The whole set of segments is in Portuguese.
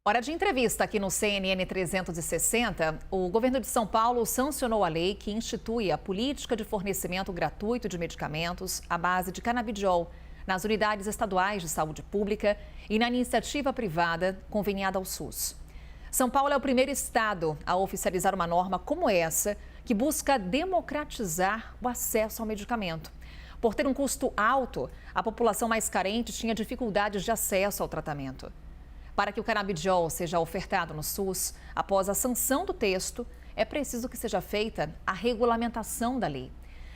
Hora de entrevista aqui no CNN 360. O governo de São Paulo sancionou a lei que institui a política de fornecimento gratuito de medicamentos à base de canabidiol nas unidades estaduais de saúde pública e na iniciativa privada conveniada ao SUS. São Paulo é o primeiro estado a oficializar uma norma como essa, que busca democratizar o acesso ao medicamento. Por ter um custo alto, a população mais carente tinha dificuldades de acesso ao tratamento. Para que o canabidiol seja ofertado no SUS, após a sanção do texto, é preciso que seja feita a regulamentação da lei.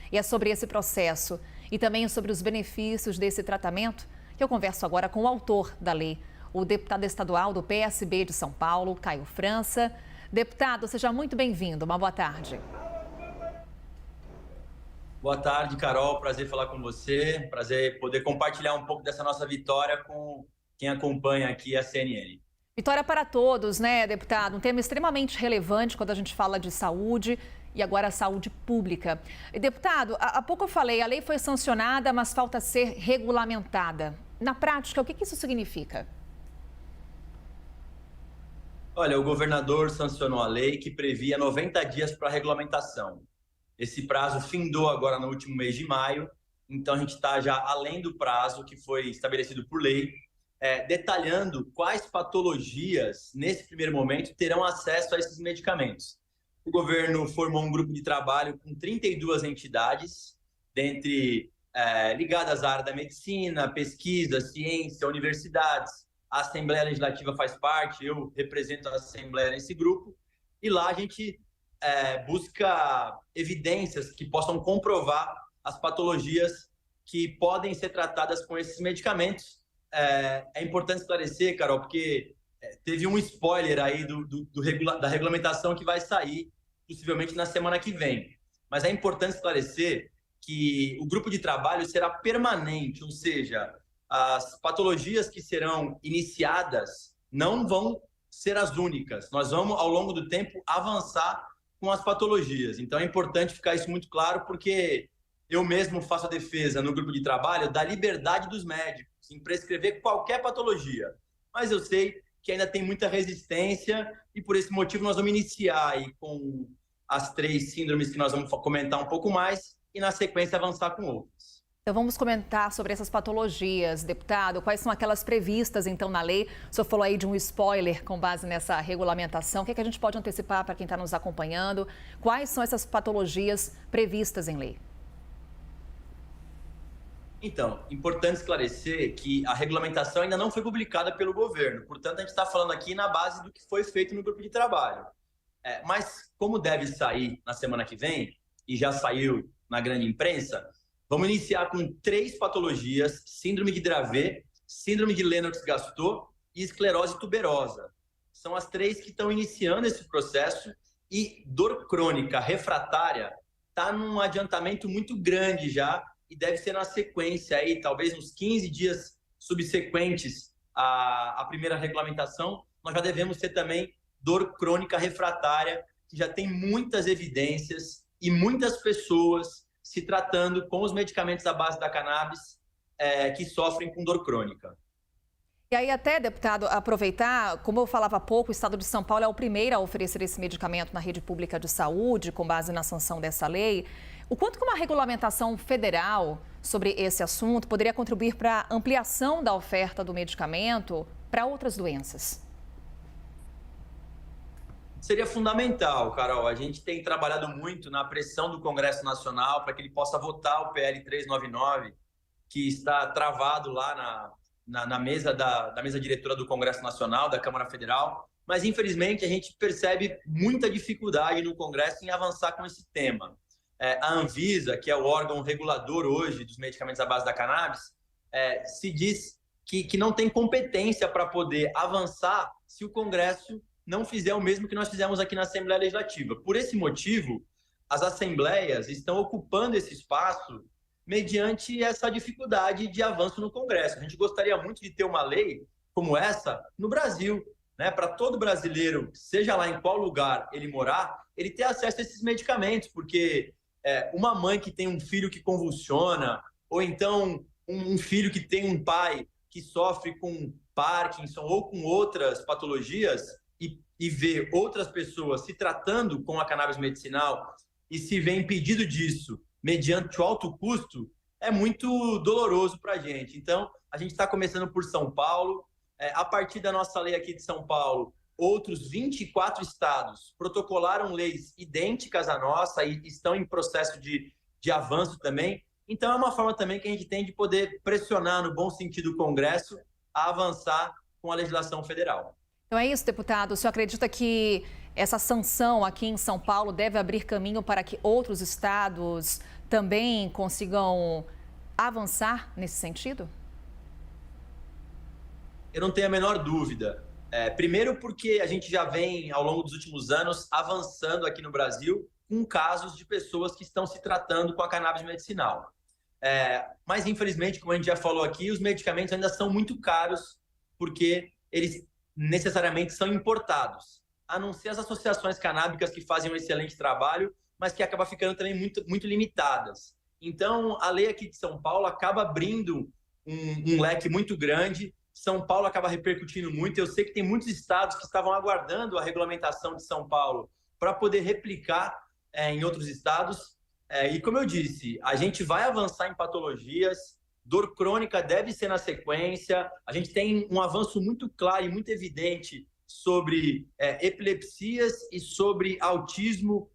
E é sobre esse processo e também sobre os benefícios desse tratamento que eu converso agora com o autor da lei, o deputado estadual do PSB de São Paulo, Caio França. Deputado, seja muito bem-vindo. Uma boa tarde. Boa tarde, Carol. Prazer falar com você. Prazer poder compartilhar um pouco dessa nossa vitória com quem acompanha aqui a CNN. Vitória para todos, né, deputado? Um tema extremamente relevante quando a gente fala de saúde e agora saúde pública. E, deputado, há pouco eu falei, a lei foi sancionada, mas falta ser regulamentada. Na prática, o que isso significa? Olha, o governador sancionou a lei que previa 90 dias para a regulamentação. Esse prazo findou agora no último mês de maio, então a gente está já além do prazo que foi estabelecido por lei, detalhando quais patologias, nesse primeiro momento, terão acesso a esses medicamentos. O governo formou um grupo de trabalho com 32 entidades, ligadas à área da medicina, pesquisa, ciência, universidades. A Assembleia Legislativa faz parte, eu represento a Assembleia nesse grupo, e lá a gente busca evidências que possam comprovar as patologias que podem ser tratadas com esses medicamentos. É importante esclarecer, Carol, porque teve um spoiler aí da regulamentação que vai sair, possivelmente na semana que vem. Mas é importante esclarecer que o grupo de trabalho será permanente, ou seja, as patologias que serão iniciadas não vão ser as únicas. Nós vamos, ao longo do tempo, avançar com as patologias. Então é importante ficar isso muito claro, porque eu mesmo faço a defesa no grupo de trabalho da liberdade dos médicos em prescrever qualquer patologia. Mas eu sei que ainda tem muita resistência e por esse motivo nós vamos iniciar aí com as 3 síndromes que nós vamos comentar um pouco mais e na sequência avançar com outras. Então vamos comentar sobre essas patologias, deputado. Quais são aquelas previstas, então, na lei? O senhor falou aí de um spoiler com base nessa regulamentação. O que é que a gente pode antecipar para quem está nos acompanhando? Quais são essas patologias previstas em lei? Então, importante esclarecer que a regulamentação ainda não foi publicada pelo governo. Portanto, a gente está falando aqui na base do que foi feito no grupo de trabalho. Mas, como deve sair na semana que vem, e já saiu na grande imprensa, vamos iniciar com 3 patologias: síndrome de Dravet, síndrome de Lennox-Gastaut e esclerose tuberosa. São as 3 que estão iniciando esse processo, e dor crônica refratária está num adiantamento muito grande já, e deve ser na sequência aí, talvez nos 15 dias subsequentes à primeira regulamentação, nós já devemos ter também dor crônica refratária, que já tem muitas evidências e muitas pessoas se tratando com os medicamentos à base da cannabis que sofrem com dor crônica. E aí até, deputado, aproveitar, como eu falava há pouco, o estado de São Paulo é o primeiro a oferecer esse medicamento na rede pública de saúde, com base na sanção dessa lei. O quanto que uma regulamentação federal sobre esse assunto poderia contribuir para a ampliação da oferta do medicamento para outras doenças? Seria fundamental, Carol. A gente tem trabalhado muito na pressão do Congresso Nacional para que ele possa votar o PL 399, que está travado lá na mesa da mesa diretora do Congresso Nacional, da Câmara Federal. Mas, infelizmente, a gente percebe muita dificuldade no Congresso em avançar com esse tema. A Anvisa, que é o órgão regulador hoje dos medicamentos à base da cannabis, se diz que não tem competência para poder avançar se o Congresso não fizer o mesmo que nós fizemos aqui na Assembleia Legislativa. Por esse motivo, as assembleias estão ocupando esse espaço mediante essa dificuldade de avanço no Congresso. A gente gostaria muito de ter uma lei como essa no Brasil, né? Para todo brasileiro, seja lá em qual lugar ele morar, ele ter acesso a esses medicamentos, porque uma mãe que tem um filho que convulsiona, ou então um filho que tem um pai que sofre com Parkinson ou com outras patologias e ver outras pessoas se tratando com a cannabis medicinal e se vê impedido disso mediante o alto custo, é muito doloroso para a gente. Então, a gente está começando por São Paulo. A partir da nossa lei aqui de São Paulo, outros 24 estados protocolaram leis idênticas à nossa e estão em processo de avanço também. Então, é uma forma também que a gente tem de poder pressionar, no bom sentido, o Congresso a avançar com a legislação federal. Então é isso, deputado. O senhor acredita que essa sanção aqui em São Paulo deve abrir caminho para que outros estados também consigam avançar nesse sentido? Eu não tenho a menor dúvida. Primeiro porque a gente já vem, ao longo dos últimos anos, avançando aqui no Brasil com casos de pessoas que estão se tratando com a cannabis medicinal. Mas, infelizmente, como a gente já falou aqui, os medicamentos ainda são muito caros porque eles necessariamente são importados, a não ser as associações canábicas que fazem um excelente trabalho, mas que acabam ficando também muito limitadas. Então, a lei aqui de São Paulo acaba abrindo um leque muito grande. São Paulo acaba repercutindo muito. Eu sei que tem muitos estados que estavam aguardando a regulamentação de São Paulo para poder replicar em outros estados. E como eu disse, a gente vai avançar em patologias, dor crônica deve ser na sequência, a gente tem um avanço muito claro e muito evidente sobre epilepsias e sobre autismo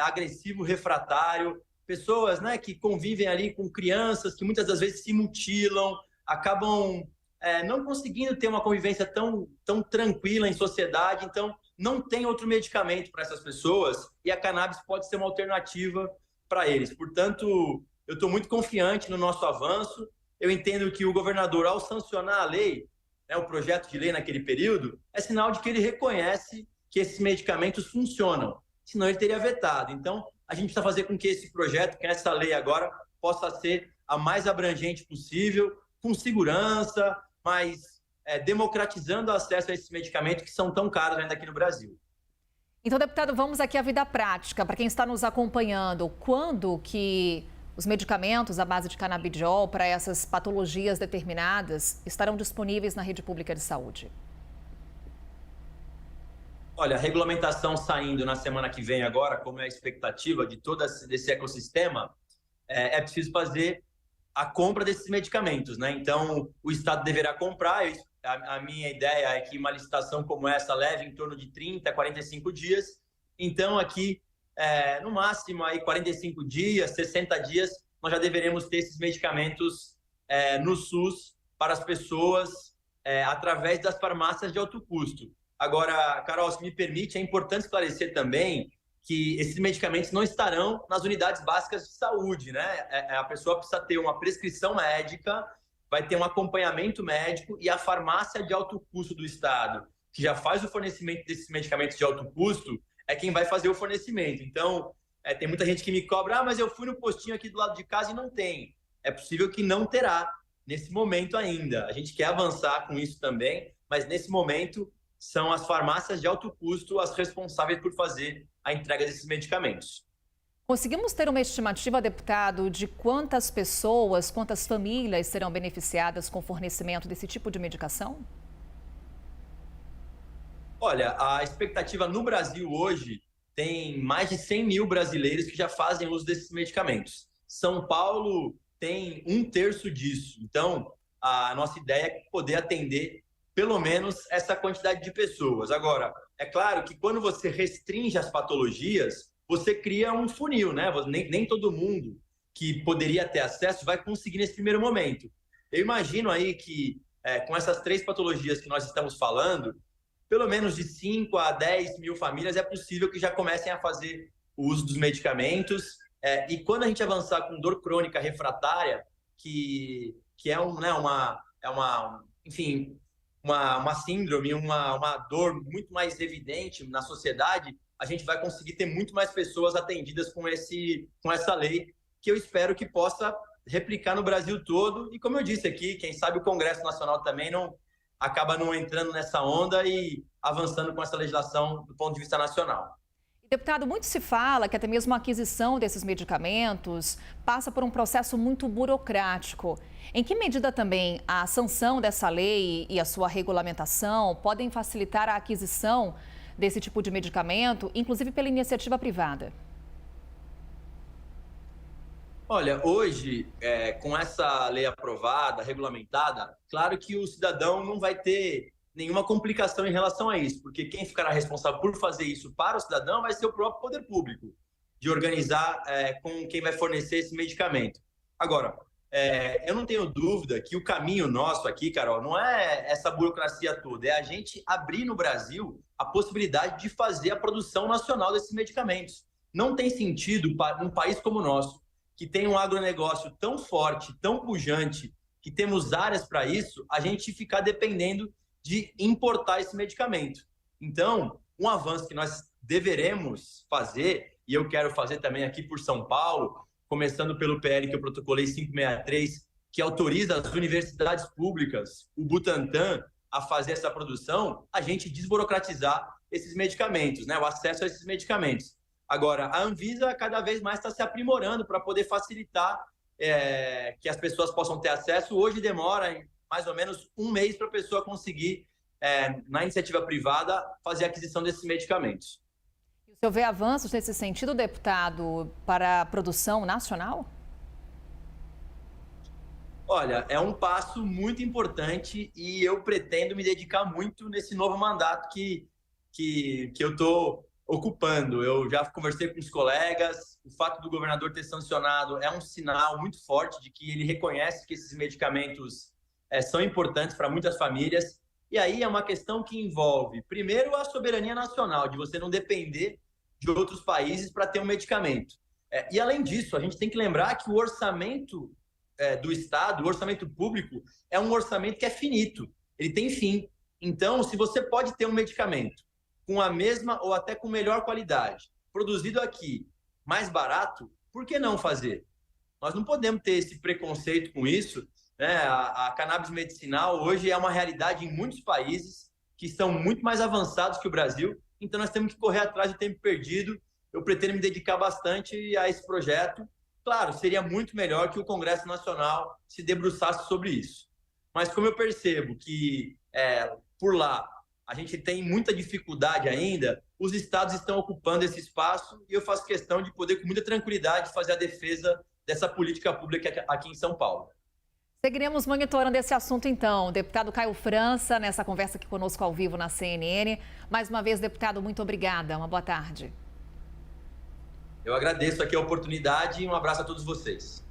agressivo refratário, pessoas, né, que convivem ali com crianças que muitas das vezes se mutilam, acabam não conseguindo ter uma convivência tão tranquila em sociedade, então não tem outro medicamento para essas pessoas e a cannabis pode ser uma alternativa para eles. Portanto, eu estou muito confiante no nosso avanço. Eu entendo que o governador, ao sancionar a lei, o projeto de lei naquele período, é sinal de que ele reconhece que esses medicamentos funcionam, senão ele teria vetado. Então, a gente precisa fazer com que esse projeto, que essa lei agora, possa ser a mais abrangente possível, com segurança, mas democratizando o acesso a esses medicamentos que são tão caros ainda aqui no Brasil. Então, deputado, vamos aqui à vida prática. Para quem está nos acompanhando, quando que os medicamentos à base de canabidiol para essas patologias determinadas estarão disponíveis na rede pública de saúde? Olha, a regulamentação saindo na semana que vem agora, como é a expectativa de todo esse ecossistema, é preciso fazer a compra desses medicamentos, né? Então, o Estado deverá comprar. A minha ideia é que uma licitação como essa leve em torno de 30 a 45 dias. Então, aqui, no máximo, aí 45 dias, 60 dias, nós já deveremos ter esses medicamentos no SUS para as pessoas através das farmácias de alto custo. Agora, Carol, se me permite, é importante esclarecer também que esses medicamentos não estarão nas unidades básicas de saúde, né? A pessoa precisa ter uma prescrição médica, vai ter um acompanhamento médico e a farmácia de alto custo do Estado, que já faz o fornecimento desses medicamentos de alto custo, é quem vai fazer o fornecimento. Então, tem muita gente que me cobra, mas eu fui no postinho aqui do lado de casa e não tem. É possível que não terá nesse momento ainda. A gente quer avançar com isso também, mas nesse momento são as farmácias de alto custo as responsáveis por fazer a entrega desses medicamentos. Conseguimos ter uma estimativa, deputado, de quantas pessoas, quantas famílias serão beneficiadas com o fornecimento desse tipo de medicação? Olha, a expectativa no Brasil hoje tem mais de 100 mil brasileiros que já fazem uso desses medicamentos. São Paulo tem 1/3 disso. Então, a nossa ideia é poder atender pelo menos essa quantidade de pessoas. Agora, é claro que quando você restringe as patologias, você cria um funil, né? Nem todo mundo que poderia ter acesso vai conseguir nesse primeiro momento. Eu imagino aí que com essas 3 patologias que nós estamos falando, pelo menos de 5 a 10 mil famílias é possível que já comecem a fazer o uso dos medicamentos. E quando a gente avançar com dor crônica refratária, que é uma síndrome, uma dor muito mais evidente na sociedade, a gente vai conseguir ter muito mais pessoas atendidas com essa lei, que eu espero que possa replicar no Brasil todo. E como eu disse aqui, quem sabe o Congresso Nacional também acaba não entrando nessa onda e avançando com essa legislação do ponto de vista nacional. Deputado, muito se fala que até mesmo a aquisição desses medicamentos passa por um processo muito burocrático. Em que medida também a sanção dessa lei e a sua regulamentação podem facilitar a aquisição desse tipo de medicamento, inclusive pela iniciativa privada? Olha, hoje, com essa lei aprovada, regulamentada, claro que o cidadão não vai ter nenhuma complicação em relação a isso, porque quem ficará responsável por fazer isso para o cidadão vai ser o próprio poder público, de organizar com quem vai fornecer esse medicamento. Agora, eu não tenho dúvida que o caminho nosso aqui, Carol, não é essa burocracia toda, é a gente abrir no Brasil a possibilidade de fazer a produção nacional desses medicamentos. Não tem sentido para um país como o nosso, que tem um agronegócio tão forte, tão pujante, que temos áreas para isso, a gente ficar dependendo de importar esse medicamento. Então, um avanço que nós deveremos fazer, e eu quero fazer também aqui por São Paulo, começando pelo PL que eu protocolei 563, que autoriza as universidades públicas, o Butantan, a fazer essa produção, a gente desburocratizar esses medicamentos, né? O acesso a esses medicamentos. Agora, a Anvisa cada vez mais está se aprimorando para poder facilitar que as pessoas possam ter acesso. Hoje demora mais ou menos um mês para a pessoa conseguir, na iniciativa privada, fazer a aquisição desses medicamentos. E o senhor vê avanços nesse sentido, deputado, para a produção nacional? Olha, é um passo muito importante e eu pretendo me dedicar muito nesse novo mandato que eu estou ocupando. Eu já conversei com os colegas, o fato do governador ter sancionado é um sinal muito forte de que ele reconhece que esses medicamentos são importantes para muitas famílias. E aí é uma questão que envolve, primeiro, a soberania nacional, de você não depender de outros países para ter um medicamento. E além disso, a gente tem que lembrar que o orçamento do Estado, o orçamento público, é um orçamento que é finito, ele tem fim. Então, se você pode ter um medicamento com a mesma ou até com melhor qualidade, produzido aqui, mais barato, por que não fazer? Nós não podemos ter esse preconceito com isso, né? A cannabis medicinal hoje é uma realidade em muitos países que estão muito mais avançados que o Brasil, então nós temos que correr atrás do tempo perdido. Eu pretendo me dedicar bastante a esse projeto. Claro, seria muito melhor que o Congresso Nacional se debruçasse sobre isso. Mas como eu percebo que por lá a gente tem muita dificuldade ainda, os estados estão ocupando esse espaço e eu faço questão de poder, com muita tranquilidade, fazer a defesa dessa política pública aqui em São Paulo. Seguiremos monitorando esse assunto, então. Deputado Caio França, nessa conversa aqui conosco ao vivo na CNN. Mais uma vez, deputado, muito obrigada. Uma boa tarde. Eu agradeço aqui a oportunidade e um abraço a todos vocês.